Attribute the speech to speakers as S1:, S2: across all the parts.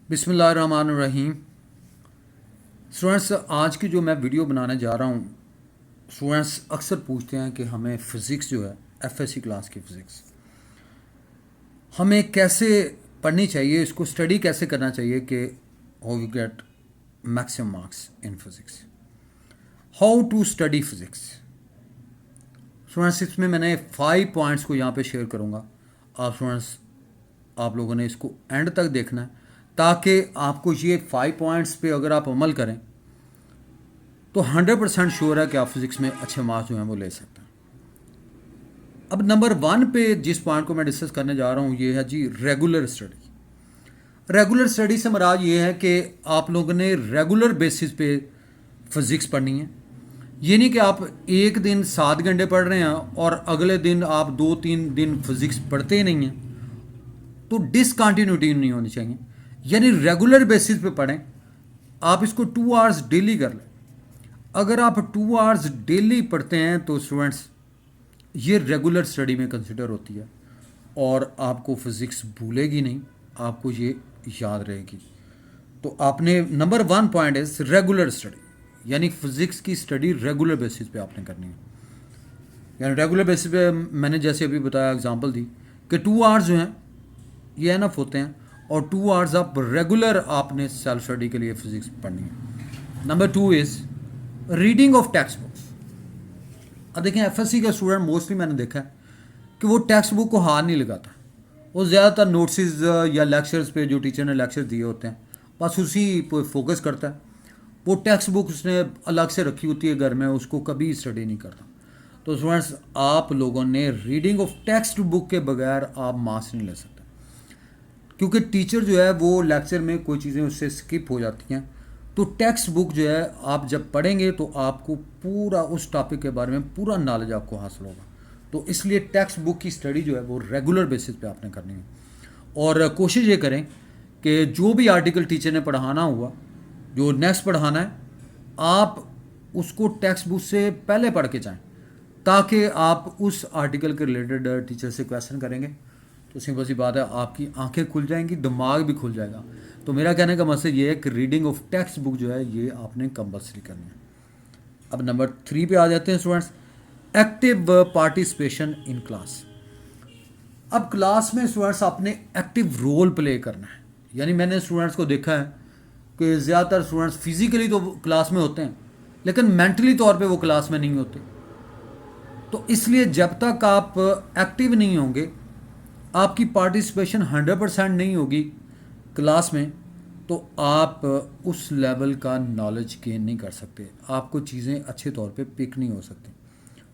S1: बिस्मिल्लाहिर्रहमानिर्रहीम। स्टूडेंट्स, आज की जो मैं वीडियो बनाने जा रहा हूँ, स्टूडेंट्स अक्सर पूछते हैं कि हमें फ़िज़िक्स जो है एफएससी क्लास की फ़िज़िक्स हमें कैसे पढ़नी चाहिए, इसको स्टडी कैसे करना चाहिए कि how you get maximum marks in physics, how to study physics. Students, इसमें मैंने 5 पॉइंट्स को यहाँ पे शेयर करूँगा। आप लोगों ने इसको एंड तक देखना है ताकि आपको ये 5 पॉइंट्स पे अगर आप अमल करें तो 100% श्योर है कि आप फिज़िक्स में अच्छे मार्क्स जो हैं वो ले सकते हैं। अब नंबर 1 पे जिस पॉइंट को मैं डिस्कस करने जा रहा हूँ ये है जी रेगुलर स्टडी। रेगुलर स्टडी से मराद ये है कि आप लोगों ने रेगुलर बेसिस पे फिज़िक्स पढ़नी है। ये नहीं कि आप एक दिन 7 घंटे पढ़ रहे हैं और अगले दिन आप 2-3 दिन फिज़िक्स पढ़ते ही नहीं हैं, तो डिसकंटिन्यूटी नहीं होनी चाहिए। यानी रेगुलर बेसिस पे पढ़ें। आप इसको 2 आवर्स डेली कर लें। अगर आप 2 आवर्स डेली पढ़ते हैं तो स्टूडेंट्स ये रेगुलर स्टडी में कंसिडर होती है और आपको फिज़िक्स भूलेगी नहीं, आपको ये याद रहेगी। तो आपने number 1 point is regular study, यानी फिज़िक्स की स्टडी रेगुलर बेसिस पे आपने करनी है। यानी रेगुलर बेसिस पे मैंने जैसे अभी बताया एग्जांपल दी कि 2 आवर्स जो हैं ये एनफ होते हैं और 2 आवर्स आप रेगुलर आपने सेल्फ स्टडी के लिए फिज़िक्स पढ़नी है। Number 2 is reading of text books. अब देखें एफएससी का स्टूडेंट मोस्टली मैंने देखा है कि वो टेक्स्ट बुक को हाथ नहीं लगाता। वो ज़्यादातर नोट्स या लेक्चर्स पे जो टीचर ने लेक्चर दिए होते हैं बस उसी पर फोकस करता है। वो टेक्स्ट बुक उसने अलग से रखी होती है घर में, उसको कभी स्टडी नहीं करता। तो स्टूडेंट्स, आप लोगों ने रीडिंग ऑफ टेक्स्ट बुक के बगैर आप मार्क्स नहीं ले सकते, क्योंकि टीचर जो है वो लेक्चर में कोई चीज़ें उससे स्किप हो जाती हैं। तो टेक्स्ट बुक जो है आप जब पढ़ेंगे तो आपको पूरा उस टॉपिक के बारे में पूरा नॉलेज आपको हासिल होगा। तो इसलिए टेक्स्ट बुक की स्टडी जो है वो रेगुलर बेसिस पे आपने करनी है। और कोशिश ये करें कि जो भी आर्टिकल टीचर ने पढ़ाना हुआ, जो नेक्स्ट पढ़ाना है, आप उसको टेक्स्ट बुक से पहले पढ़ के जाएं ताकि आप उस आर्टिकल के रिलेटेड टीचर से क्वेश्चन करेंगे तो सिंपल सी बात है, आपकी आंखें खुल जाएंगी, दिमाग भी खुल जाएगा। तो मेरा कहने का मकसद ये है कि रीडिंग ऑफ टेक्स्ट बुक जो है ये आपने कंपल्सरी करनी है। अब नंबर 3 पे आ जाते हैं students, active participation in class. अब क्लास में स्टूडेंट्स आपने एक्टिव रोल प्ले करना है। यानी मैंने स्टूडेंट्स को देखा है कि ज़्यादातर स्टूडेंट्स फिजिकली तो क्लास में होते हैं लेकिन मेंटली तौर पे वो क्लास में नहीं होते। तो इसलिए जब तक आप एक्टिव नहीं होंगे, आपकी पार्टिसिपेशन 100% नहीं होगी क्लास में, तो आप उस लेवल का नॉलेज गेन नहीं कर सकते, आपको चीज़ें अच्छे तौर पे पिक नहीं हो सकती।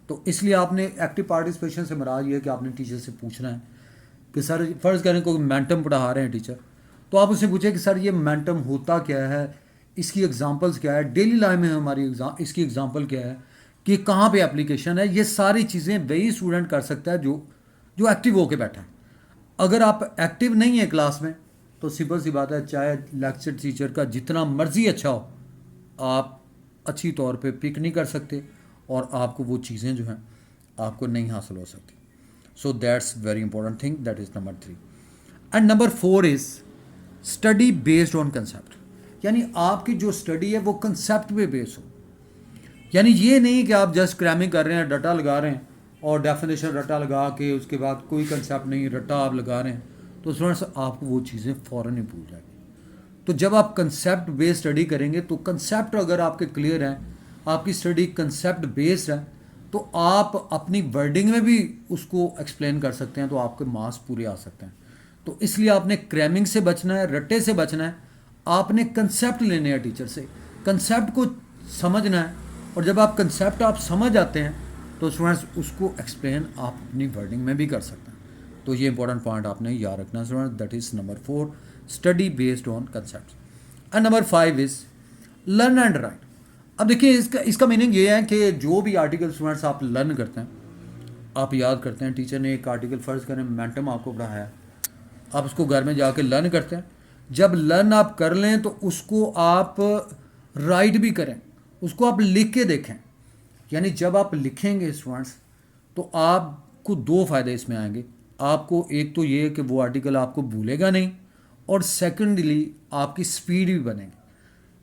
S1: तो इसलिए आपने एक्टिव पार्टिसिपेशन से मराद ये है कि आपने टीचर से पूछना है कि सर, फ़र्ज़ करें कोई मोमेंटम पढ़ा रहे हैं टीचर, तो आप उससे पूछें कि सर ये मोमेंटम होता क्या है, इसकी एग्जांपल्स क्या है, डेली लाइफ में हमारी इसकी एग्जांपल क्या है, कि कहाँ पे एप्लीकेशन है। ये सारी चीज़ें वही स्टूडेंट कर सकता है जो जो एक्टिव होके बैठा है। अगर आप एक्टिव नहीं है क्लास में तो सिंपल सी बात है, चाहे लेक्चर टीचर का जितना मर्जी अच्छा हो, आप अच्छी तौर पे पिक नहीं कर सकते और आपको वो चीज़ें जो हैं आपको नहीं हासिल हो सकती। So that's very important thing, that is number 3। And number 4 is study based on concept. यानी आपकी जो स्टडी है वो कंसेप्ट पे बेस हो। यानी ये नहीं कि आप जस्ट क्रैमिंग कर रहे हैं, रट्टा लगा रहे हैं और डेफिनेशन रट्टा लगा के उसके बाद कोई कंसेप्ट नहीं, रट्टा आप लगा रहे हैं, तो स्टूडेंट्स आपको वो चीज़ें फ़ौरन ही भूल जाएगी। तो जब आप कंसेप्ट बेस्ड स्टडी करेंगे तो कंसेप्ट अगर आपके क्लियर हैं, आपकी स्टडी कंसेप्ट बेस्ड है, तो आप अपनी वर्डिंग में भी उसको एक्सप्लेन कर सकते हैं, तो आपके मार्क्स पूरे आ सकते हैं। तो इसलिए आपने क्रैमिंग से बचना है, रट्टे से बचना है। आपने कंसेप्ट लेने हैं टीचर से, कंसेप्ट को समझना है, और जब आप कंसेप्ट आप समझ आते हैं तो स्टूडेंट्स उसको एक्सप्लेन आप अपनी वर्डिंग में भी कर सकते हैं। तो ये इंपॉर्टेंट पॉइंट आपने याद रखना है student, that is number 4, study based on concept. And number 5 is learn and right. अब देखिए इसका मीनिंग ये है कि जो भी आर्टिकल स्टूडेंट्स आप लर्न करते हैं, आप याद करते हैं, टीचर ने एक आर्टिकल फ़र्ज़ करें मोमेंटम आपको पढ़ाया, आप उसको घर में जाके लर्न करते हैं। जब लर्न आप कर लें तो उसको आप राइट भी करें, उसको आप लिख के देखें। यानी जब आप लिखेंगे स्टूडेंट्स तो आपको 2 फ़ायदे इसमें आएंगे। आपको एक तो ये है कि वो आर्टिकल आपको भूलेगा नहीं, और सेकेंडली आपकी स्पीड भी बनेगी,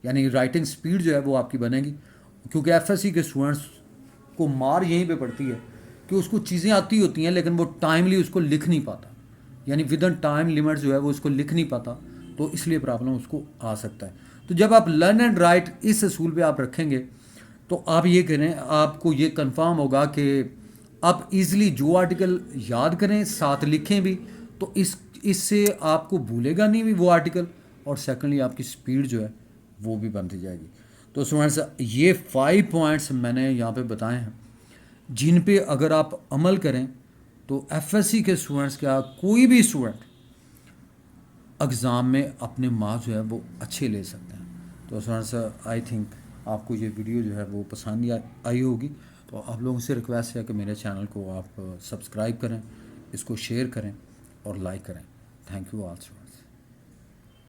S1: यानी राइटिंग स्पीड जो है वो आपकी बनेगी। क्योंकि एफएससी के स्टूडेंट्स को मार यहीं पे पड़ती है कि उसको चीज़ें आती होती हैं लेकिन वो टाइमली उसको लिख नहीं पाता, यानी विद इन टाइम लिमिट जो है वो उसको लिख नहीं पाता, तो इसलिए प्रॉब्लम उसको आ सकता है। तो जब आप लर्न एंड राइट इस असूल पे आप रखेंगे तो आप ये करें, आपको ये कंफर्म होगा कि आप इजीली जो आर्टिकल याद करें साथ लिखें भी, तो इससे आपको भूलेगा नहीं भी वो आर्टिकल, और सेकेंडली आपकी स्पीड जो है वो भी बनती जाएगी। तो स्टूडेंट्स ये 5 पॉइंट्स मैंने यहाँ पे बताए हैं जिन पे अगर आप अमल करें तो एफएससी के स्टूडेंट्स क्या कोई भी स्टूडेंट एग्ज़ाम में अपने मार्क्स जो है वो अच्छे ले सकते हैं। तो स्टूडेंट्स आई थिंक आपको ये वीडियो जो है वो पसंद आई होगी। तो आप लोगों से रिक्वेस्ट है कि मेरे चैनल को आप सब्सक्राइब करें, इसको शेयर करें और लाइक करें। Thank you all.